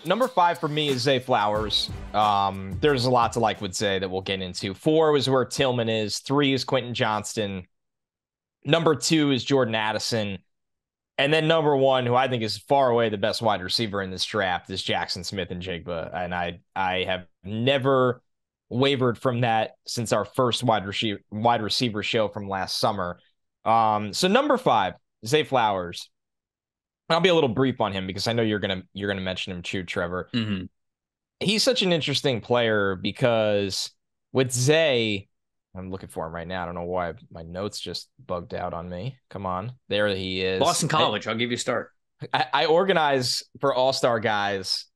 number 5 for me is Zay Flowers. There's a lot to like with Zay that we'll get into. 4 is where Tillman is. 3 is Quentin Johnston. Number 2 is Jordan Addison. And then number 1, who I think is far away the best wide receiver in this draft, is Jackson Smith-Njigba. And I have never wavered from that since our first wide receiver show from last summer. So number 5, Zay Flowers. I'll be a little brief on him because I know you're gonna mention him too, Trevor. Mm-hmm. He's such an interesting player because with Zay, I'm looking for him right now. I don't know why my notes just bugged out on me. Come on, there he is. Boston College. I'll give you a start. I organize for all-star guys.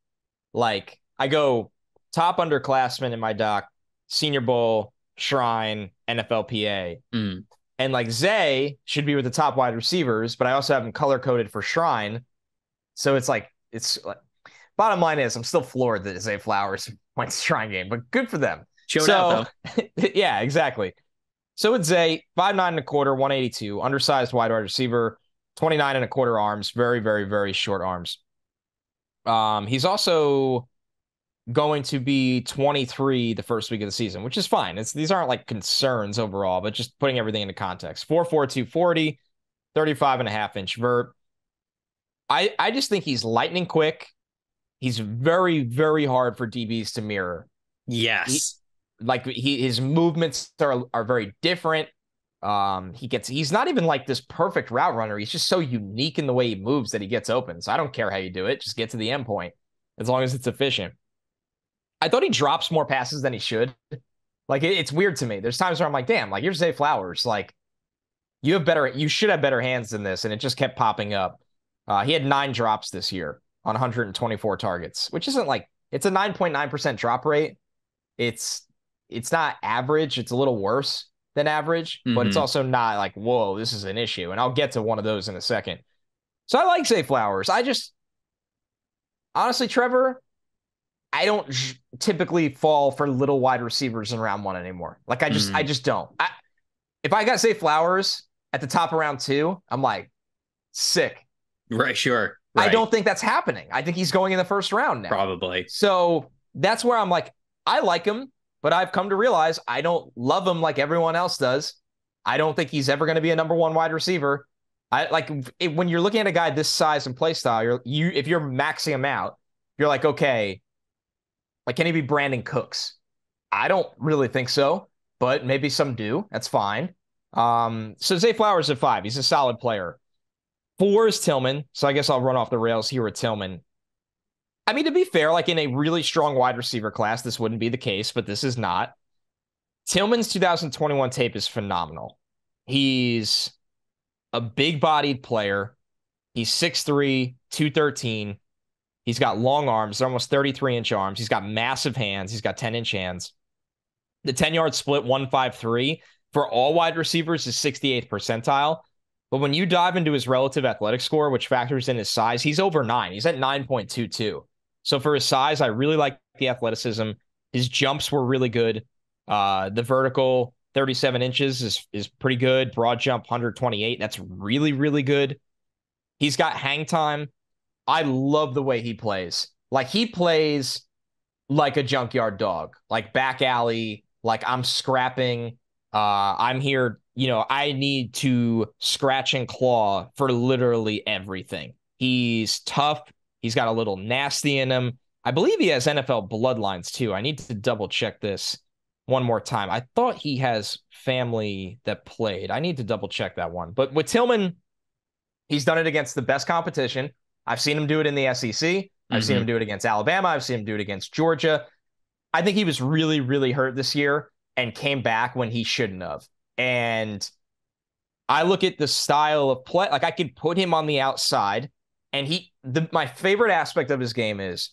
Like I go top underclassmen in my doc, Senior Bowl, Shrine, NFLPA. Mm. And like Zay should be with the top wide receivers, but I also have him color coded for Shrine. So it's like bottom line is I'm still floored that Zay Flowers went to Shrine game, but good for them. Showed out though. Yeah, exactly. So it's Zay, 5'9 1/4, 182, undersized wide receiver, 29 1/4 arms, very, very, very short arms. He's also going to be 23 the first week of the season, which is fine. These aren't like concerns overall, but just putting everything into context. 4'4", 240, 35.5-inch vert. I just think he's lightning quick. He's very, very hard for DBs to mirror. Yes. His movements are very different. He's not even like this perfect route runner. He's just so unique in the way he moves that he gets open. So I don't care how you do it. Just get to the end point as long as it's efficient. I thought he drops more passes than he should. Like it's weird to me. There's times where I'm like, damn, like you're Zay Flowers. Like you should have better hands than this. And it just kept popping up. He had 9 drops this year on 124 targets, which isn't like, it's a 9.9% drop rate. It's not average. It's a little worse than average, but it's also not like, whoa, this is an issue. And I'll get to one of those in a second. So I like Zay Flowers. Honestly, Trevor, I don't typically fall for little wide receivers in round 1 anymore. Like I just don't. If I got Zay Flowers at the top of round 2, I'm like, sick. Right, sure. Right. I don't think that's happening. I think he's going in the first round now. Probably. So that's where I'm like, I like him, but I've come to realize I don't love him like everyone else does. I don't think he's ever going to be a number 1 wide receiver. When you're looking at a guy this size and play style, if you're maxing him out, you're like, okay, like, can he be Brandon Cooks? I don't really think so, but maybe some do. That's fine. So Zay Flowers at 5. He's a solid player. 4 is Tillman. So I guess I'll run off the rails here with Tillman. I mean, to be fair, like in a really strong wide receiver class, this wouldn't be the case, but this is not. Tillman's 2021 tape is phenomenal. He's a big-bodied player. He's 6'3", 213. He's got long arms. They're almost 33-inch arms. He's got massive hands. He's got 10-inch hands. The 10-yard split, 1.53, for all wide receivers is 68th percentile. But when you dive into his relative athletic score, which factors in his size, he's over 9. He's at 9.22. So for his size, I really like the athleticism. His jumps were really good. The vertical, 37 inches is pretty good. Broad jump, 128. That's really, really good. He's got hang time. I love the way he plays. Like, he plays like a junkyard dog, like back alley, like I'm scrapping. I'm here, I need to scratch and claw for literally everything. He's tough. He's got a little nasty in him. I believe he has NFL bloodlines too. I need to double check this one more time. I thought he has family that played. I need to double check that one. But with Tillman, he's done it against the best competition. I've seen him do it in the SEC. I've seen him do it against Alabama. I've seen him do it against Georgia. I think he was really, really hurt this year and came back when he shouldn't have. And I look at the style of play, like I could put him on the outside, and my favorite aspect of his game is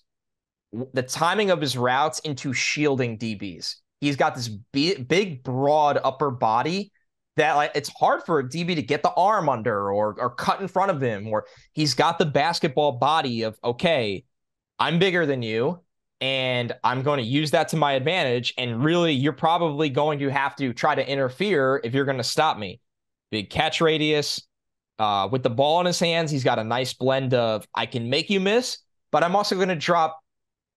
the timing of his routes into shielding DBs. He's got this big, broad upper body that, like, it's hard for a DB to get the arm under or cut in front of him, or he's got the basketball body of, okay, I'm bigger than you, and I'm going to use that to my advantage. And really, you're probably going to have to try to interfere if you're going to stop me. Big catch radius. With the ball in his hands, he's got a nice blend of, I can make you miss, but I'm also going to drop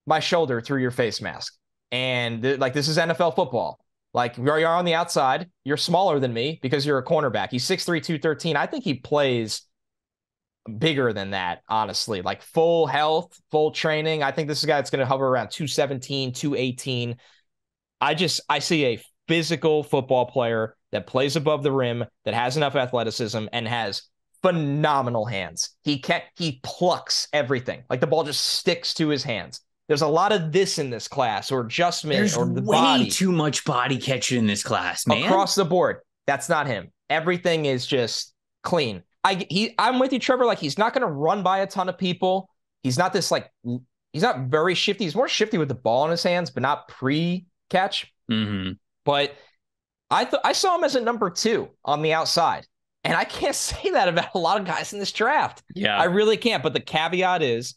my shoulder through your face mask. And like, this is NFL football. Like, you're on the outside. You're smaller than me because you're a cornerback. He's 6'3", 213. I think he plays bigger than that, honestly. Like, full health, full training. I think this is a guy that's going to hover around 217, 218. I see a physical football player that plays above the rim, that has enough athleticism, and has phenomenal hands. He plucks everything. Like, the ball just sticks to his hands. There's a lot of this in this class, or adjustment, There's or the way body. too much body catching in this class, man. Across the board. That's not him. Everything is just clean. I'm with you, Trevor. Like, he's not going to run by a ton of people. He's not this, like, he's not very shifty. He's more shifty with the ball in his hands, but not pre-catch. Mm-hmm. But I saw him as a number 2 on the outside. And I can't say that about a lot of guys in this draft. Yeah. I really can't. But the caveat is,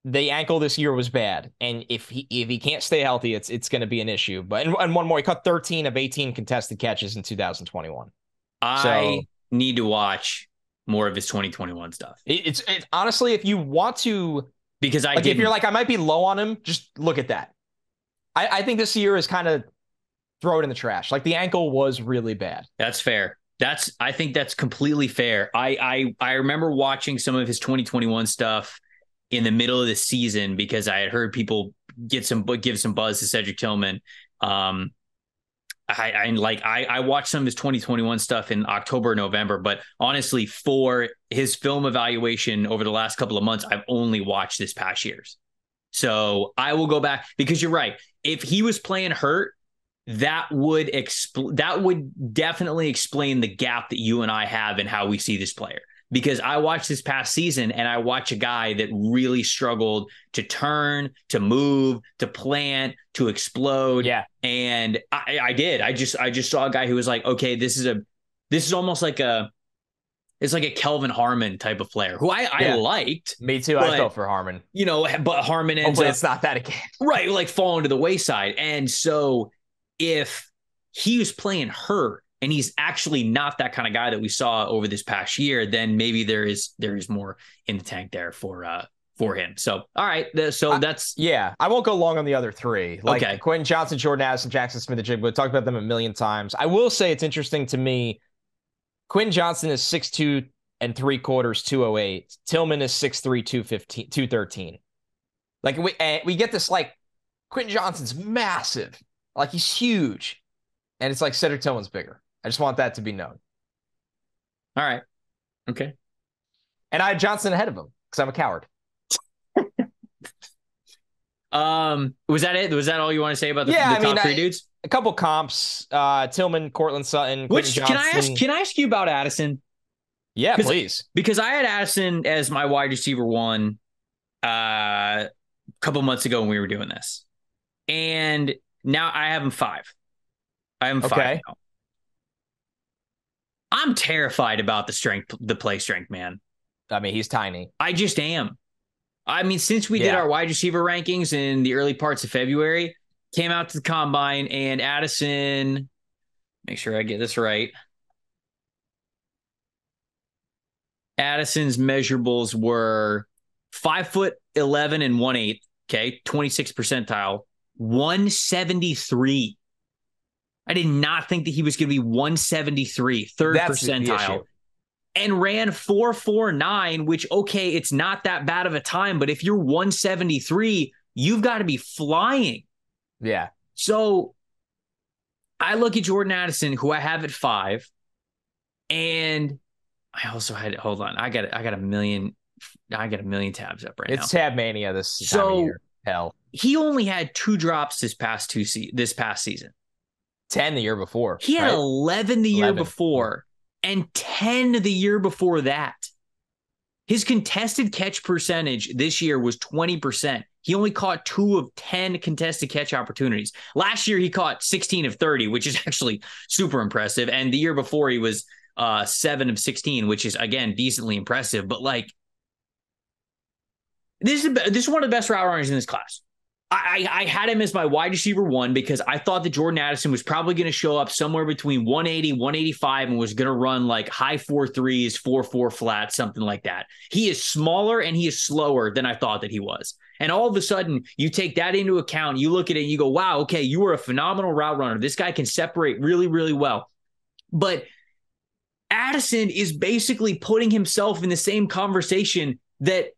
the ankle this year was bad, and if he can't stay healthy, it's going to be an issue. But and one more, he caught 13 of 18 contested catches in 2021. I need to watch more of his 2021 stuff. It's honestly, if you want to, because if you're like, I might be low on him, just look at that. I think this year is kind of throw it in the trash. Like, the ankle was really bad. That's fair. I think that's completely fair. I remember watching some of his 2021 stuff in the middle of the season because I had heard people give some buzz to Cedric Tillman. I watched some of his 2021 stuff in October, November, but honestly, for his film evaluation over the last couple of months, I've only watched this past year's. So I will go back, because you're right. If he was playing hurt, that would definitely explain the gap that you and I have in how we see this player. Because I watched this past season and I watch a guy that really struggled to turn, to move, to plant, to explode. Yeah. And I did. I just saw a guy who was like, okay, this is almost like it's like a Kelvin Harmon type of player who I liked. Me too. I felt for Harmon. But Harmon ends Hopefully up, it's not that again. Right, like falling to the wayside. And so if he was playing hurt, and he's actually not that kind of guy that we saw over this past year, then maybe there is more in the tank there for him. So, all right. So that's... I won't go long on the other 3. Like, okay. Quentin Johnson, Jordan Addison, Jackson Smith-Njigba. We've talked about them a million times. I will say it's interesting to me. Quentin Johnson is 6'2" and 3/4, 208. Tillman is 6'3", 213. Like, we get this, like, Quentin Johnson's massive. Like, he's huge. And it's like Cedric Tillman's bigger. I just want that to be known. All right. Okay. And I had Johnson ahead of him because I'm a coward. Was that it? Was that all you want to say about the top 3 dudes? A couple comps. Tillman, Cortland Sutton, Quentin Johnson. Can I ask you about Addison? Yeah, please. Because I had Addison as my wide receiver 1 a couple months ago when we were doing this. And now I have him 5. I am 5 now. I'm terrified about the play strength, man. I mean, he's tiny. I just am. I mean, since we did our wide receiver rankings in the early parts of February, came out to the combine, and Addison, make sure I get this right. Addison's measurables were 5'11" and 1/8. Okay, 26th percentile, 173. I did not think that he was going to be 173, third percentile, and ran 4.49, which, okay, it's not that bad of a time, but if you're 173, you've got to be flying. Yeah. So I look at Jordan Addison, who I have at 5, and I also had, hold on, I got a million tabs up right now. It's tab mania this time of year. Hell. He only had 2 drops this past season. 10 the year before. He had 11 the year before and 10 the year before that. His contested catch percentage this year was 20%. He only caught 2 of 10 contested catch opportunities. Last year, he caught 16 of 30, which is actually super impressive. And the year before, he was 7 of 16, which is, again, decently impressive. But, like, this is one of the best route runners in this class. I had him as my wide receiver 1 because I thought that Jordan Addison was probably going to show up somewhere between 180, 185 and was going to run like high 4.3s, 4.4 flats, something like that. He is smaller and he is slower than I thought that he was. And all of a sudden, you take that into account. You look at it and you go, wow, okay, you are a phenomenal route runner. This guy can separate really, really well. But Addison is basically putting himself in the same conversation that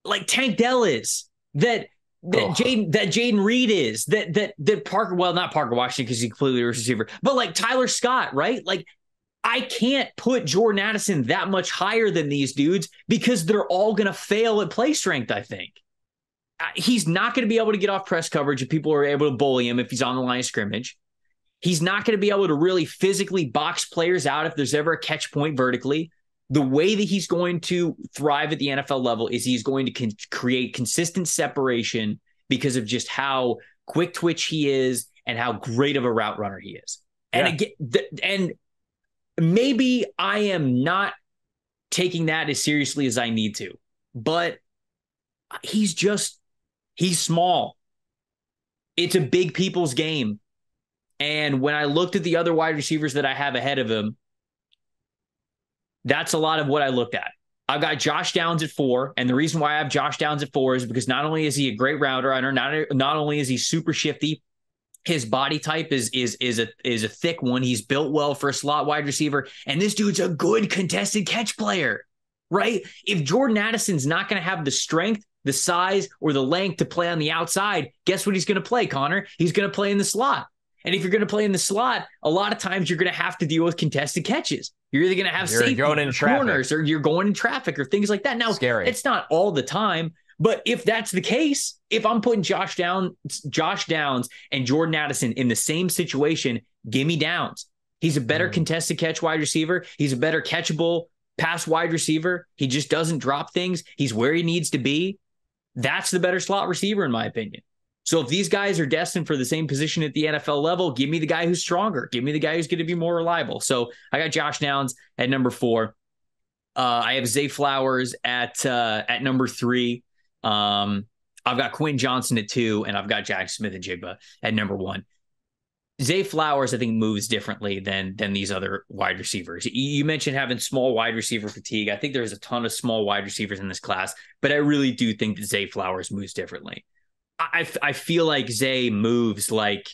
like Tank Dell is, that Jaden Reed is, that Parker, well, not Parker Washington because he's completely a receiver, but like Tyler Scott, right? Like I can't put Jordan Addison that much higher than these dudes because they're all going to fail at play strength, I think. He's not going to be able to get off press coverage if people are able to bully him if he's on the line of scrimmage. He's not going to be able to really physically box players out if there's ever a catch point vertically. The way that he's going to thrive at the NFL level is he's going to create consistent separation because of just how quick twitch he is and how great of a route runner he is. And again, and maybe I am not taking that as seriously as I need to, but he's small. It's a big people's game. And when I looked at the other wide receivers that I have ahead of him, that's a lot of what I looked at. I've got Josh Downs at 4. And the reason why I have Josh Downs at 4 is because not only is he a great route runner, not only is he super shifty, his body type is a thick one. He's built well for a slot wide receiver. And this dude's a good contested catch player, right? If Jordan Addison's not going to have the strength, the size, or the length to play on the outside, guess what he's going to play, Connor? He's going to play in the slot. And if you're going to play in the slot, a lot of times you're going to have to deal with contested catches. You're either going to have safety corners or you're going in traffic or things like that. Now, it's not all the time, but if that's the case, if I'm putting Josh Downs and Jordan Addison in the same situation, give me Downs. He's a better contested catch wide receiver. He's a better catchable pass wide receiver. He just doesn't drop things. He's where he needs to be. That's the better slot receiver, in my opinion. So if these guys are destined for the same position at the NFL level, give me the guy who's stronger. Give me the guy who's going to be more reliable. So I got Josh Downs at number 4. I have Zay Flowers at number 3. I've got Quinn Johnson at 2, and I've got Jack Smith-Njigba at number 1. Zay Flowers, I think, moves differently than these other wide receivers. You mentioned having small wide receiver fatigue. I think there's a ton of small wide receivers in this class, but I really do think that Zay Flowers moves differently. I feel like Zay moves like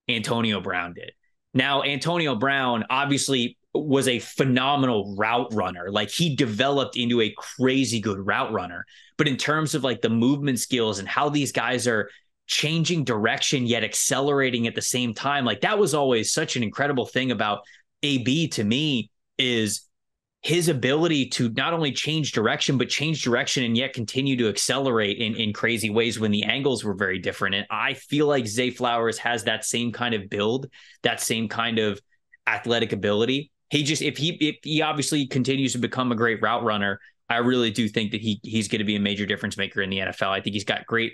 Antonio Brown did. Now, Antonio Brown obviously was a phenomenal route runner. Like he developed into a crazy good route runner. But in terms of like the movement skills and how these guys are changing direction yet accelerating at the same time, like that was always such an incredible thing about AB to me, is his ability to not only change direction, but change direction and yet continue to accelerate in crazy ways when the angles were very different. And I feel like Zay Flowers has that same kind of build, that same kind of athletic ability. If he obviously continues to become a great route runner, I really do think that he's going to be a major difference maker in the NFL. I think he's got great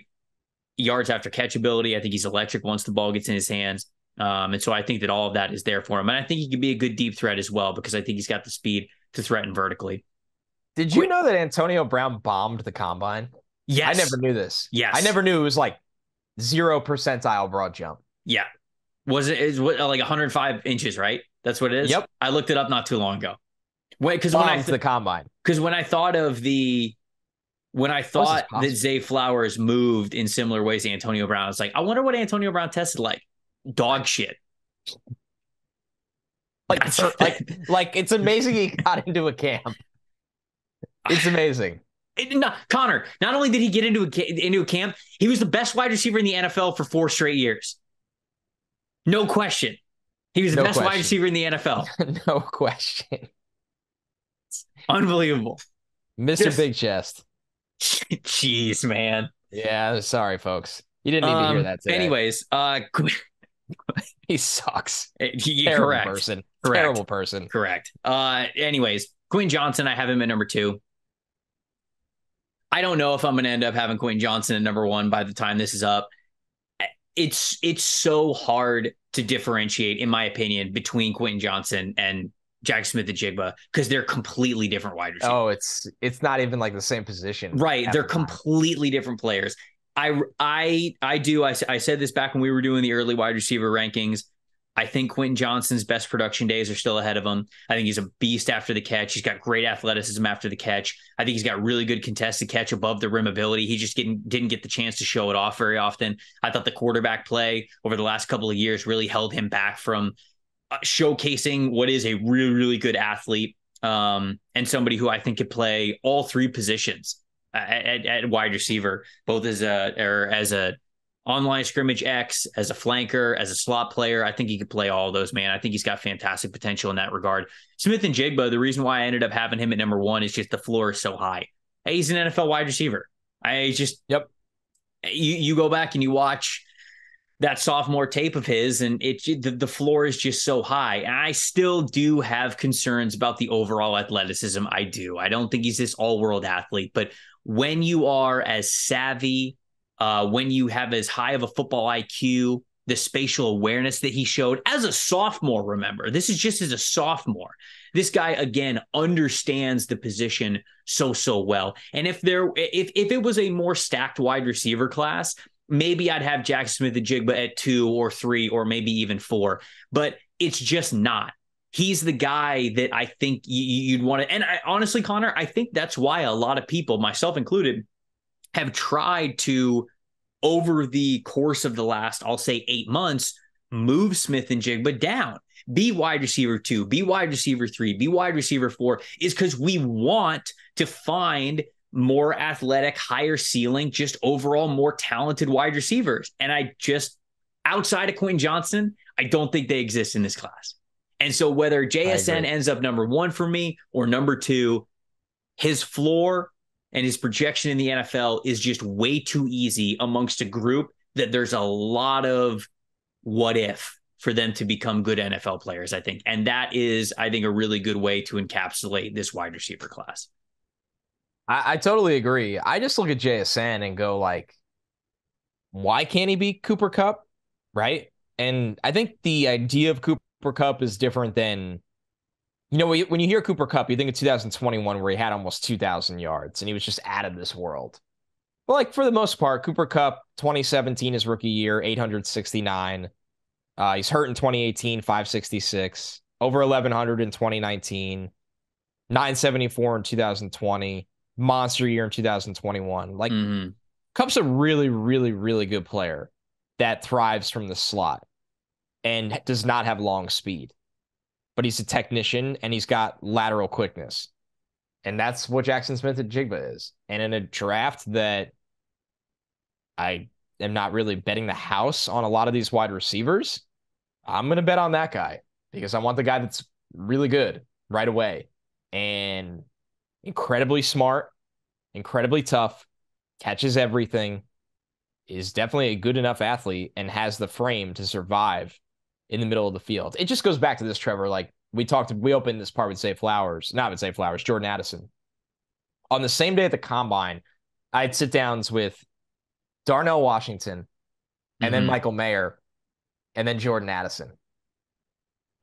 yards after catch ability. I think he's electric once the ball gets in his hands. And so I think that all of that is there for him. And I think he could be a good deep threat as well, because I think he's got the speed to threaten vertically. Did you know that Antonio Brown bombed the combine? Yes. I never knew this. Yes. I never knew it was like 0 percentile broad jump. Yeah. It's like 105 inches, right? That's what it is? Yep. I looked it up not too long ago. Because the combine. Because when I thought that Zay Flowers moved in similar ways to Antonio Brown, it's like, I wonder what Antonio Brown tested like. Dog shit. Like it's amazing he got into a camp. It's amazing. Connor, not only did he get into a camp, he was the best wide receiver in the NFL for 4 straight years. No question. He was the best wide receiver in the NFL. No question. Unbelievable. Mr. Big Chest. Jeez, man. Yeah, sorry, folks. You didn't need to hear that today. Anyways, he sucks. Terrible person. Correct. Anyways, Quinn Johnson, I have him at number 2. I don't know if I'm going to end up having Quinn Johnson at number 1 by the time this is up. It's so hard to differentiate, in my opinion, between Quentin Johnson and Jack Smith-Njigba, because they're completely different wide receivers. Oh, it's not even like the same position. Right. They're completely different players. I said this back when we were doing the early wide receiver rankings. I think Quentin Johnston's best production days are still ahead of him. I think he's a beast after the catch. He's got great athleticism after the catch. I think he's got really good contested catch above the rim ability. He just didn't get the chance to show it off very often. I thought the quarterback play over the last couple of years really held him back from showcasing what is a really, really good athlete, and somebody who I think could play all three positions at wide receiver, both as a online scrimmage X, as a flanker, as a slot player. I think he could play all of those, man. I think he's got fantastic potential in that regard. Smith-Njigba, the reason why I ended up having him at number one is just the floor is so high. Hey, he's an NFL wide receiver. You go back and you watch that sophomore tape of his, and the floor is just so high. And I still do have concerns about the overall athleticism. I do. I don't think he's this all-world athlete, but when you are as savvy, when you have as high of a football IQ, the spatial awareness that he showed as a sophomore, remember, this is just as a sophomore. This guy, again, understands the position so well. And if it was a more stacked wide receiver class, maybe I'd have Jaxon Smith-Njigba at 2 or 3 or maybe even 4, but it's just not. He's the guy that I think you'd want to. And honestly, Connor, I think that's why a lot of people, myself included, have tried to, over the course of the last, I'll say 8 months, move Smith-Njigba down. Be wide receiver 2, be wide receiver 3, be wide receiver 4, is because we want to find more athletic, higher ceiling, just overall more talented wide receivers. And I just, outside of Quentin Johnston, I don't think they exist in this class. And so whether JSN ends up number 1 for me or number 2, his floor and his projection in the NFL is just way too easy amongst a group that there's a lot of what if for them to become good NFL players, I think. And that is, I think, a really good way to encapsulate this wide receiver class. I totally agree. I just look at JSN and go like, why can't he be Cooper Kupp? Right. And I think the idea of Cooper Kupp is different than, you know, when you hear Cooper Kupp, you think of 2021 where he had almost 2,000 yards and he was just out of this world. But like for the most part, Cooper Kupp, 2017, his rookie year, 869. He's hurt in 2018, 566. Over 1,100 in 2019. 974 in 2020. Monster year in 2021. Like, Kupp's a really, really, really good player that thrives from the slot and does not have long speed. But he's a technician and he's got lateral quickness. And that's what Jaxon Smith-Njigba is. And in a draft that I am not really betting the house on a lot of these wide receivers, I'm going to bet on that guy because I want the guy that's really good right away and incredibly smart, incredibly tough, catches everything, is definitely a good enough athlete and has the frame to survive in the middle of the field. It just goes back to this, Trevor. Like we opened this part with Jordan Addison. On the same day at the combine, I had sit downs with Darnell Washington and then Michael Mayer and then Jordan Addison.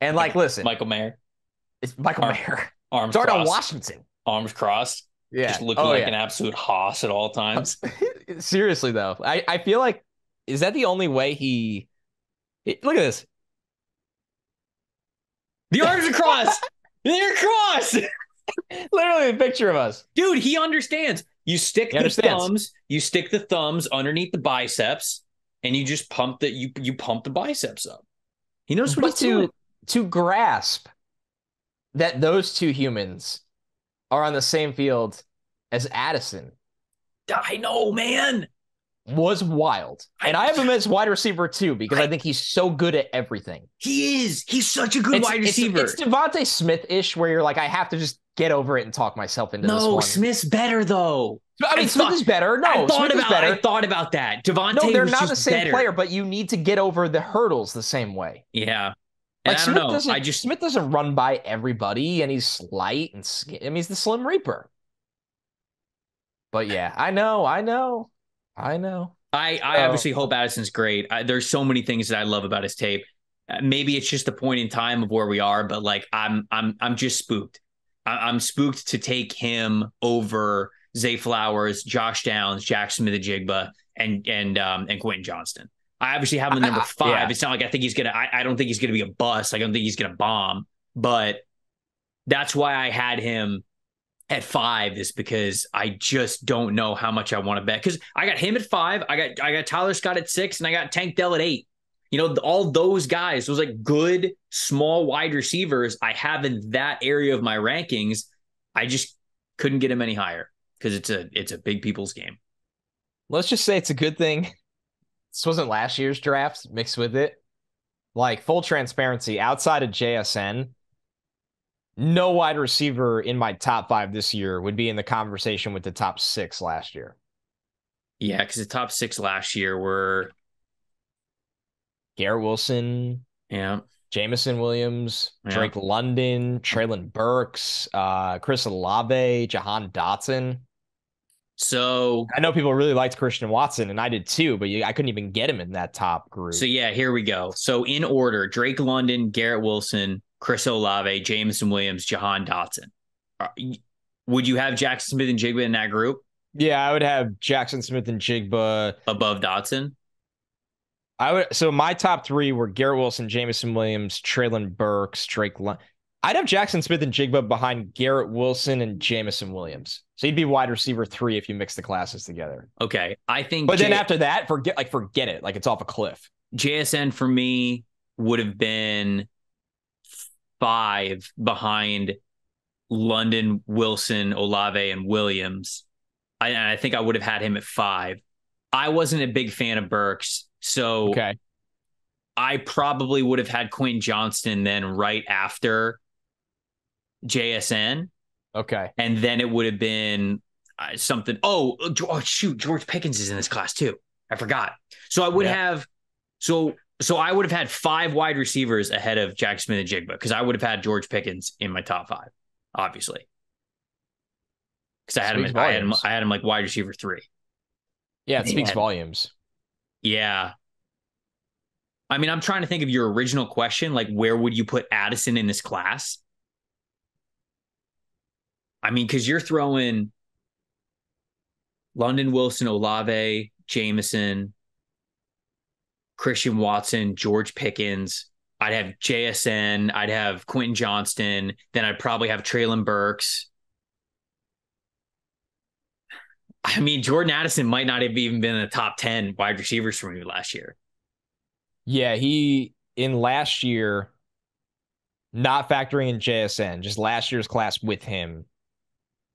And like, listen, Michael Mayer. It's Michael Mayer. Arms Darnell crossed. Washington. Arms crossed. Yeah. Just looking like an absolute hoss at all times. Seriously, though, I feel like, is that the only way look at this. The arms are crossed. They're crossed. Literally a picture of us. Dude, he understands. You stick the thumbs underneath the biceps, and you just pump you pump the biceps up. He knows what he's doing. To grasp that those two humans are on the same field as Addison. I know, man. Was wild. And I have him as wide receiver too, because I think he's so good at everything. He is. He's such a good wide receiver. It's Devontae Smith-ish where you're like, I have to just get over it and talk myself into this one. No, Smith's better though. I mean, Smith is better. No, I thought about that. Devontae, no, they're not the same player, but you need to get over the hurdles the same way. Yeah. Like Smith doesn't run by everybody, and he's slight and he's the Slim Reaper. But yeah, I know. I obviously hope Addison's great. There's so many things that I love about his tape. Maybe it's just the point in time of where we are, but like I'm just spooked. I'm spooked to take him over Zay Flowers, Josh Downs, Jaxon Smith-Njigba, and Quentin Johnston. I obviously have him at number five. Yeah. It's not like I think he's gonna. I don't think he's gonna be a bust. I don't think he's gonna bomb. But that's why I had him at five, is because I just don't know how much I want to bet. Because I got him at five. I got Tyler Scott at six, and I got Tank Dell at eight. You know, all those guys, those like good small wide receivers, I have in that area of my rankings. I just couldn't get him any higher because it's a big people's game. Let's just say it's a good thing this wasn't last year's draft mixed with it. Like, full transparency, outside of JSN, no wide receiver in my top five this year would be in the conversation with the top six last year. Yeah, because the top six last year were Garrett Wilson, yeah, Jamison Williams, yeah. Drake London, Traylon Burks, Chris Olave, Jahan Dotson. So I know people really liked Christian Watson, and I did too, but I couldn't even get him in that top group. So yeah, here we go. So in order: Drake London, Garrett Wilson, Chris Olave, Jameson Williams, Jahan Dotson. Would you have Jackson Smith and Jigba in that group? Yeah, I would have Jackson Smith and Jigba above Dotson. I would. So my top three were Garrett Wilson, Jameson Williams, Traylon Burks, Drake London. I'd have Jackson Smith and Jigba behind Garrett Wilson and Jameson Williams. So he'd be wide receiver 3 if you mix the classes together. Okay. I think But then after that, forget it. Like, it's off a cliff. JSN for me would have been 5 behind London, Wilson, Olave, and Williams. I think I would have had him at 5. I wasn't a big fan of Burks, so okay. I probably would have had Quentin Johnston then right after JSN. Okay. And then it would have been something. Oh, shoot. George Pickens is in this class too. I forgot. So I would have, so I would have had 5 wide receivers ahead of Jack Smith and Jigba, because I would have had George Pickens in my top 5, obviously. Because I had him like wide receiver 3. Yeah, it speaks volumes. Yeah. I mean, I'm trying to think of your original question, like, where would you put Addison in this class? I mean, because you're throwing London, Wilson, Olave, Jameson, Christian Watson, George Pickens. I'd have JSN. I'd have Quentin Johnston. Then I'd probably have Traylon Burks. I mean, Jordan Addison might not have even been in the top 10 wide receivers for me last year. Yeah, in last year, not factoring in JSN, just last year's class with him.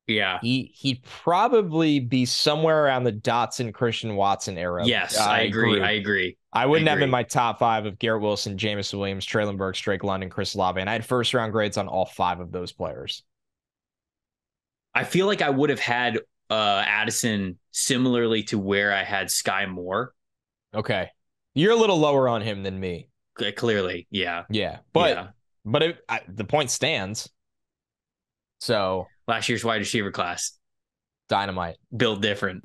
Yeah. He'd probably be somewhere around the Dotson, Christian Watson era. Yes, I agree. I wouldn't have him in my top 5 of Garrett Wilson, Jameson Williams, Traylon Burks, Drake London, Chris Olave, and I had first round grades on all 5 of those players. I feel like I would have had Addison similarly to where I had Sky Moore. Okay. You're a little lower on him than me. Clearly, yeah. Yeah, but the point stands. So last year's wide receiver class, dynamite, built different.